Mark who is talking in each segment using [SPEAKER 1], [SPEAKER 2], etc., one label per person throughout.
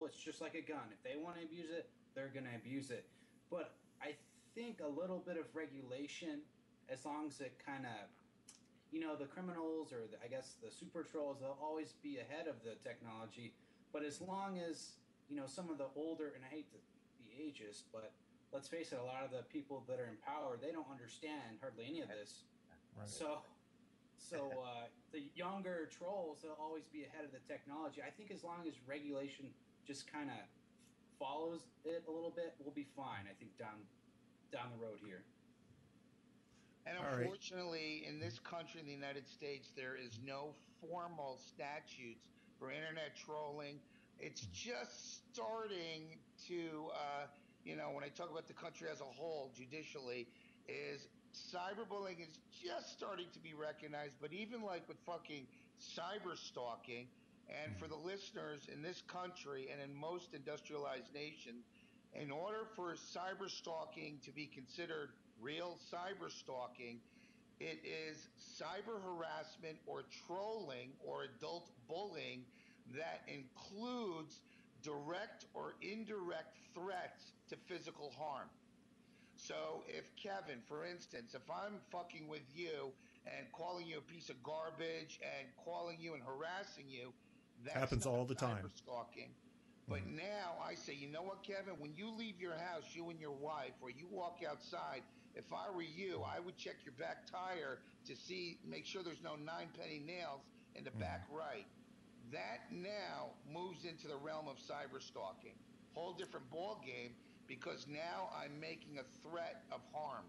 [SPEAKER 1] It's just like a gun. If they want to abuse it, they're going to abuse it. But I think a little bit of regulation, as long as it kind of, the criminals or I guess the super trolls, they'll always be ahead of the technology. But as long as, some of the older, and I hate to be ageist, but let's face it, a lot of the people that are in power, they don't understand hardly any of this. Right. So the younger trolls, they'll always be ahead of the technology. I think as long as regulation just kind of follows it a little bit, we'll be fine, I think, down the road here.
[SPEAKER 2] And unfortunately, in this country, in the United States, there is no formal statutes for internet trolling. It's just starting to, when I talk about the country as a whole, judicially, is cyberbullying is just starting to be recognized. But even like with fucking cyber stalking, and for the listeners in this country and in most industrialized nations, in order for cyber stalking to be considered real cyber stalking, it is cyber harassment or trolling or adult bullying that includes direct or indirect threats to physical harm. So if Kevin, for instance, if I'm fucking with you and calling you a piece of garbage and calling you and harassing you, that
[SPEAKER 3] happens all the time.
[SPEAKER 2] Stalking. But now I say, you know what, Kevin? When you leave your house, you and your wife, or you walk outside, if I were you, I would check your back tire to make sure there's no 9-penny nails in the back right. That now moves into the realm of cyber stalking. Whole different ball game, because now I'm making a threat of harm.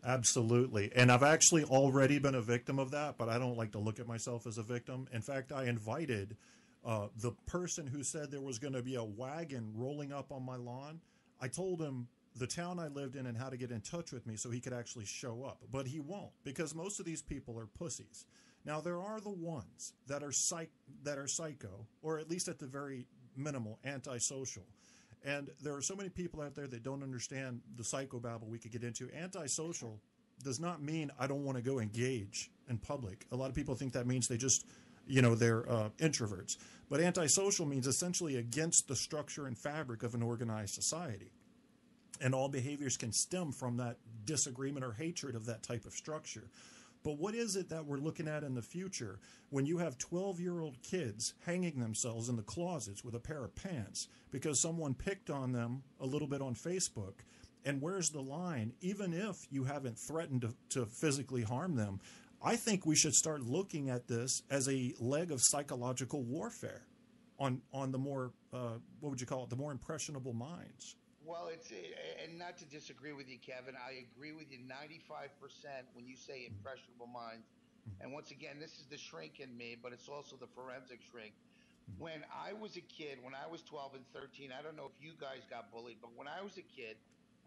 [SPEAKER 3] Absolutely. And I've actually already been a victim of that, but I don't like to look at myself as a victim. In fact, I invited the person who said there was going to be a wagon rolling up on my lawn. I told him the town I lived in and how to get in touch with me so he could actually show up. But he won't, because most of these people are pussies. Now, there are the ones that are psycho, or at least at the very minimal, antisocial. And there are so many people out there that don't understand the psychobabble we could get into. Antisocial does not mean I don't want to go engage in public. A lot of people think that means they just, they're introverts. But antisocial means essentially against the structure and fabric of an organized society. And all behaviors can stem from that disagreement or hatred of that type of structure. But what is it that we're looking at in the future when you have 12-year-old kids hanging themselves in the closets with a pair of pants because someone picked on them a little bit on Facebook? And where's the line? Even if you haven't threatened to physically harm them, I think we should start looking at this as a leg of psychological warfare on the more, what would you call it, the more impressionable minds.
[SPEAKER 2] Well, and not to disagree with you, Kevin, I agree with you 95% when you say impressionable minds. And once again, this is the shrink in me, but it's also the forensic shrink. When I was a kid, when I was 12 and 13, I don't know if you guys got bullied, but when I was a kid,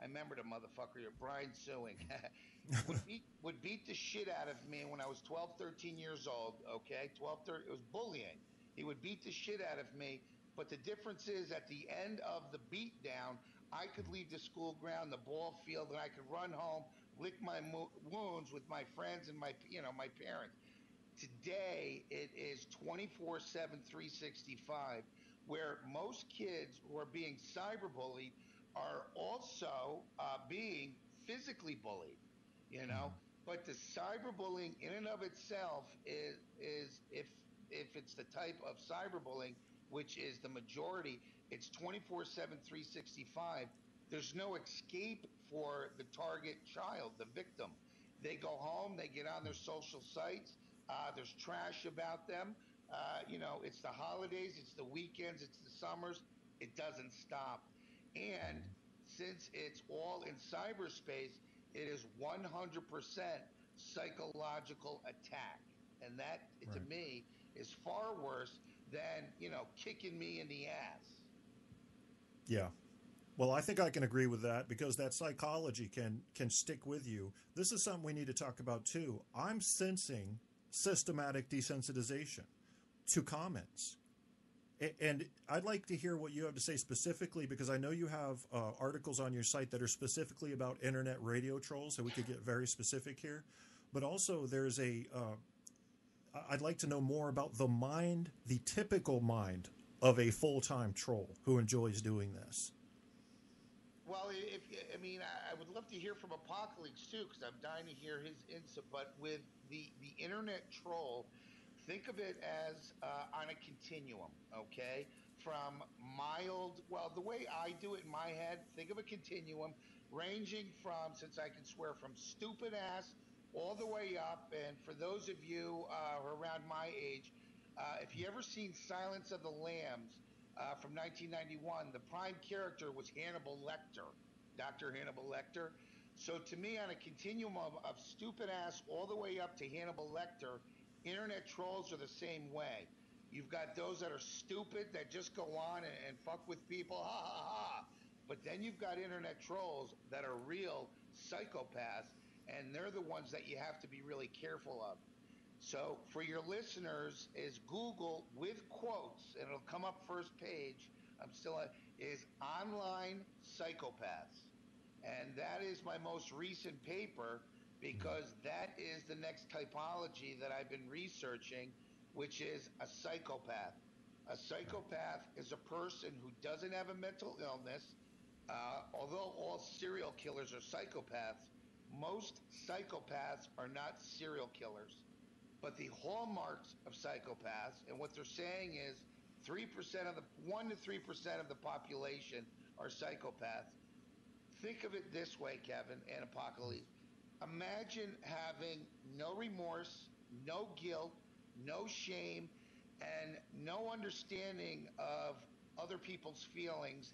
[SPEAKER 2] I remember the motherfucker, Brian Sewing, would beat the shit out of me when I was 12, 13 years old, okay? 12, 13, it was bullying. He would beat the shit out of me, but the difference is at the end of the beatdown, I could leave the school ground, the ball field, and I could run home, lick my wounds with my friends and my parents. Today, it is 24/7, 365, where most kids who are being cyberbullied are also being physically bullied, But the cyberbullying in and of itself is if it's the type of cyberbullying, which is the majority, it's 24/7, 365. There's no escape for the target child, the victim. They go home, they get on their social sites. There's trash about them. It's the holidays, it's the weekends, it's the summers. It doesn't stop. And since it's all in cyberspace, it is 100% psychological attack. And that, to me, is far worse than, kicking me in the ass.
[SPEAKER 3] Yeah. Well, I think I can agree with that because that psychology can stick with you. This is something we need to talk about, too. I'm sensing systematic desensitization to comments. And I'd like to hear what you have to say specifically, because I know you have articles on your site that are specifically about internet radio trolls, so we could get very specific here. But also there's I'd like to know more about the typical mind of a full-time troll who enjoys doing this.
[SPEAKER 2] Well, I would love to hear from Apocalypse too, because I'm dying to hear his insight. But with the internet troll, think of it as on a continuum, okay? From mild, well, the way I do it in my head, think of a continuum ranging from, since I can swear, from stupid ass all the way up. And for those of you who are around my age, if you ever seen Silence of the Lambs, from 1991, the prime character was Hannibal Lecter, Dr. Hannibal Lecter. So to me, on a continuum of stupid ass all the way up to Hannibal Lecter, internet trolls are the same way. You've got those that are stupid that just go on and fuck with people, ha ha ha. But then you've got internet trolls that are real psychopaths, and they're the ones that you have to be really careful of. So for your listeners, is Google with quotes, and it'll come up first page. Is online psychopaths, and that is my most recent paper because that is the next typology that I've been researching, which is a psychopath. A psychopath is a person who doesn't have a mental illness. Although all serial killers are psychopaths, most psychopaths are not serial killers. But the hallmarks of psychopaths, and what they're saying is 1 to 3% of the population are psychopaths. Think of it this way, Kevin and Apocalypse. Imagine having no remorse, no guilt, no shame, and no understanding of other people's feelings.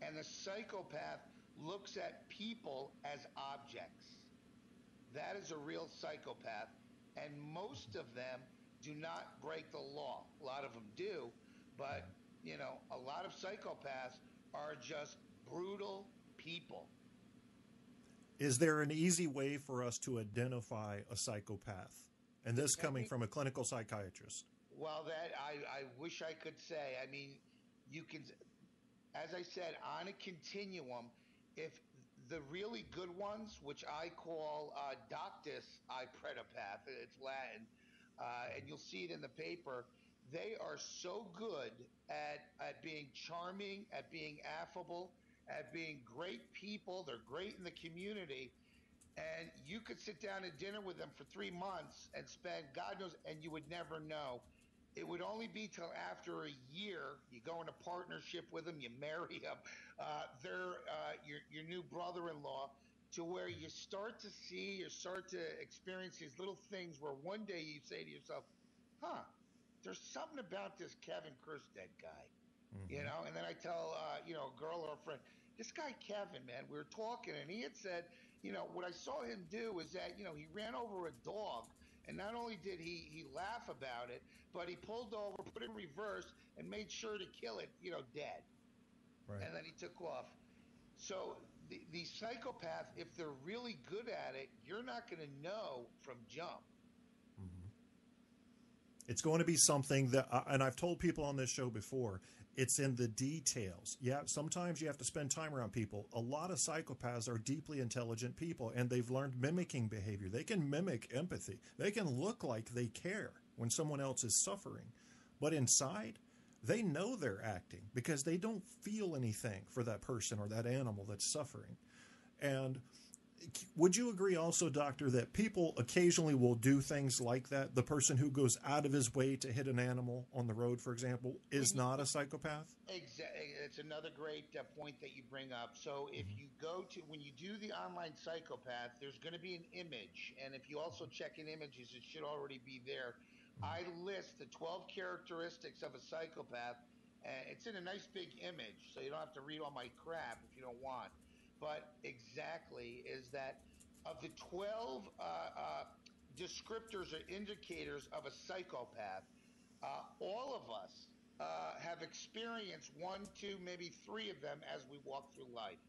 [SPEAKER 2] And the psychopath looks at people as objects. That is a real psychopath. And most of them do not break the law. A lot of them do, but, a lot of psychopaths are just brutal people.
[SPEAKER 3] Is there an easy way for us to identify a psychopath? And this coming from a clinical psychiatrist.
[SPEAKER 2] Well, that I wish I could say. I mean, you can, as I said, on a continuum, if the really good ones, which I call doctus I predapath, it's Latin, and you'll see it in the paper, they are so good at being charming, at being affable, at being great people. They're great in the community. And you could sit down at dinner with them for 3 months and spend God knows, and you would never know. It would only be till after a year you go into partnership with them, you marry them. They're your new brother-in-law, to where you start to experience these little things where one day you say to yourself, "Huh, there's something about this Kevin Kerstead guy," And then I tell a girl or a friend, "This guy Kevin, man, we were talking, and he had said, what I saw him do is that he ran over a dog." And not only did he laugh about it, but he pulled over, put it in reverse, and made sure to kill it, dead.
[SPEAKER 3] Right.
[SPEAKER 2] And then he took off. So the psychopath, if they're really good at it, you're not going to know from jump.
[SPEAKER 3] It's going to be something that, and I've told people on this show before, it's in the details. Yeah, sometimes you have to spend time around people. A lot of psychopaths are deeply intelligent people, and they've learned mimicking behavior. They can mimic empathy. They can look like they care when someone else is suffering. But inside, they know they're acting because they don't feel anything for that person or that animal that's suffering. And would you agree also, Doctor, that people occasionally will do things like that? The person who goes out of his way to hit an animal on the road, for example, is not a psychopath?
[SPEAKER 2] Exactly. It's another great point that you bring up. So if you when you do the online psychopath, there's going to be an image. And if you also check in images, it should already be there. I list the 12 characteristics of a psychopath. And it's in a nice big image, so you don't have to read all my crap if you don't want. But exactly is that of the 12 descriptors or indicators of a psychopath, all of us have experienced 1, 2, maybe 3 of them as we walk through life.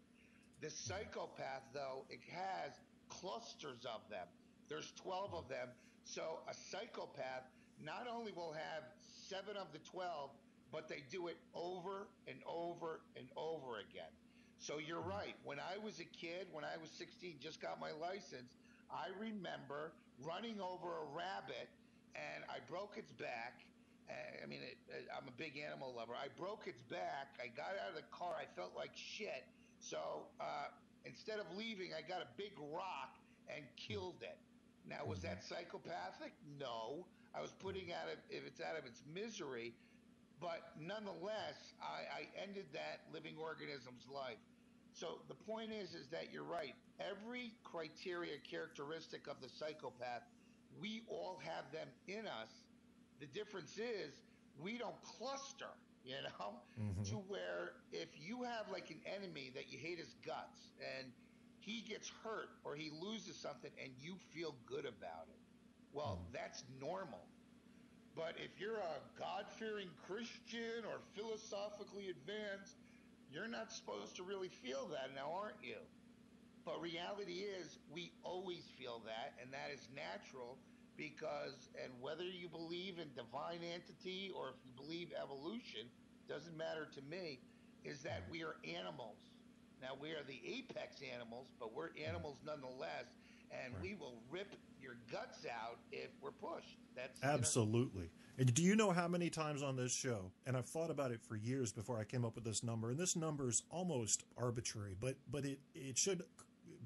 [SPEAKER 2] The psychopath, though, it has clusters of them. There's 12 of them. So a psychopath not only will have 7 of the 12, but they do it over and over and over again. So you're right. When I was a kid, when I was 16, just got my license, I remember running over a rabbit, and I broke its back, I'm a big animal lover. I broke its back. I got out of the car. I felt like shit. So instead of leaving, I got a big rock and killed it. Now, was that psychopathic? No. I was putting out of its misery, but nonetheless, I ended that living organism's life. So the point is that you're right. Every criteria, characteristic of the psychopath, we all have them in us. The difference is we don't cluster, to where if you have like an enemy that you hate his guts and he gets hurt or he loses something and you feel good about it, well, that's normal. But if you're a God-fearing Christian or philosophically advanced, you're not supposed to really feel that now, aren't you? But reality is we always feel that, and that is natural because, and whether you believe in divine entity or if you believe evolution, doesn't matter to me, is that we are animals. Now, we are the apex animals, but we're animals nonetheless, and we will rip your guts out if we're pushed. That's
[SPEAKER 3] absolutely. And do you know how many times on this show, and I've thought about it for years before I came up with this number, and this number is almost arbitrary, but it should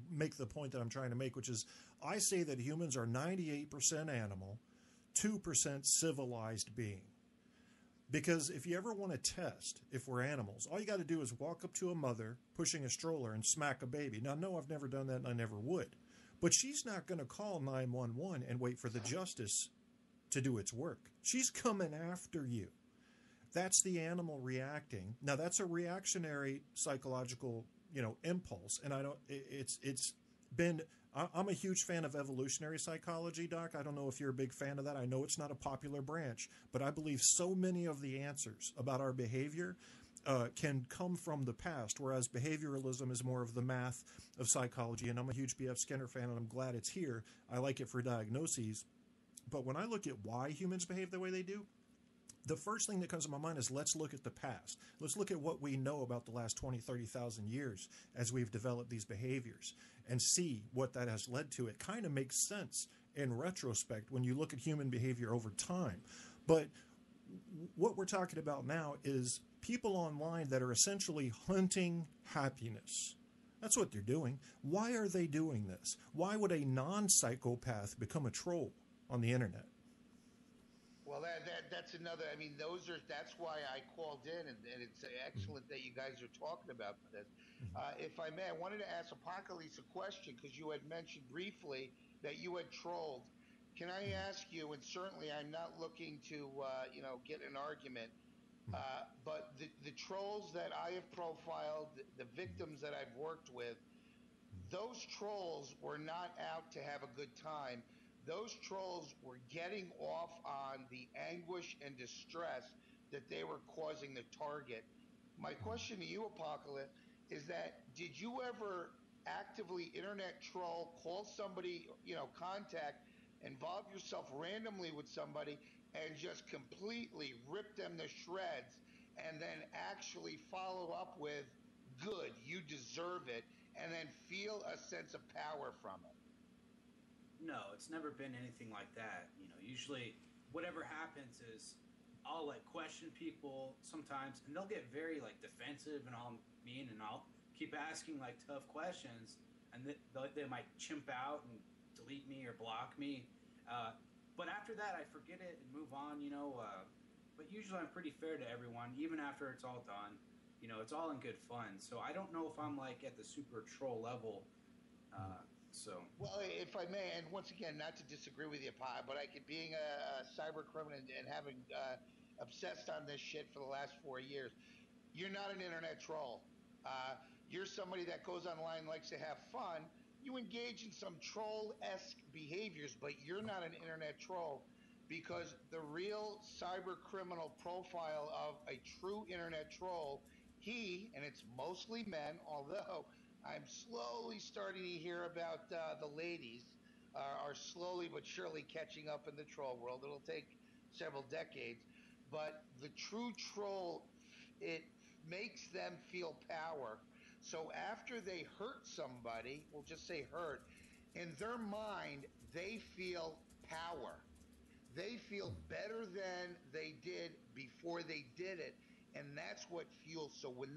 [SPEAKER 3] make the point that I'm trying to make, which is I say that humans are 98% animal, 2% civilized being. Because if you ever want to test if we're animals, all you got to do is walk up to a mother pushing a stroller and smack a baby. Now, no, I've never done that and I never would. But she's not going to call 911 and wait for the justice to do its work. She's coming after you. That's the animal reacting. Now, that's a reactionary psychological, impulse. And it's been, I'm a huge fan of evolutionary psychology, Doc. I don't know if you're a big fan of that. I know it's not a popular branch, but I believe so many of the answers about our behavior can come from the past, whereas behavioralism is more of the math of psychology. And I'm a huge B.F. Skinner fan, and I'm glad it's here. I like it for diagnoses. But when I look at why humans behave the way they do, the first thing that comes to my mind is let's look at the past. Let's look at what we know about the last 20, 30,000 years as we've developed these behaviors and see what that has led to. It kind of makes sense in retrospect when you look at human behavior over time. But what we're talking about now is people online that are essentially hunting happiness. That's what they're doing. Why are they doing this? Why would a non-psychopath become a troll on the internet?
[SPEAKER 2] Well, that's another. That's why I called in, and it's excellent that you guys are talking about this. If I may, I wanted to ask Apocalypse a question because you had mentioned briefly that you had trolled. Can I ask you? And certainly, I'm not looking to get an argument. But the trolls that I have profiled, the victims that I've worked with, those trolls were not out to have a good time. Those trolls were getting off on the anguish and distress that they were causing the target. My question to you, Apocalypse, is that did you ever actively internet troll, call somebody, contact, involve yourself randomly with somebody and just completely rip them to shreds and then actually follow up with, good, you deserve it, and then feel a sense of power from it?
[SPEAKER 1] No, it's never been anything like that. Usually whatever happens is I'll question people sometimes and they'll get very defensive and all mean, and I'll keep asking tough questions, and they might chimp out and delete me or block me. But after that I forget it and move on, but usually I'm pretty fair to everyone, even after it's all done. It's all in good fun. So I don't know if I'm at the super troll level.
[SPEAKER 2] Well, if I may, and once again, not to disagree with you, but being a cyber criminal and having obsessed on this shit for the last 4 years, you're not an internet troll. You're somebody that goes online, likes to have fun. You engage in some troll-esque behaviors, but you're not an internet troll, because the real cyber criminal profile of a true internet troll, and it's mostly men, although I'm slowly starting to hear about the ladies are slowly but surely catching up in the troll world. It'll take several decades. But the true troll, it makes them feel power. So after they hurt somebody, we'll just say hurt, in their mind, they feel power. they feel better than they did before they did it, and that's what fuels. So when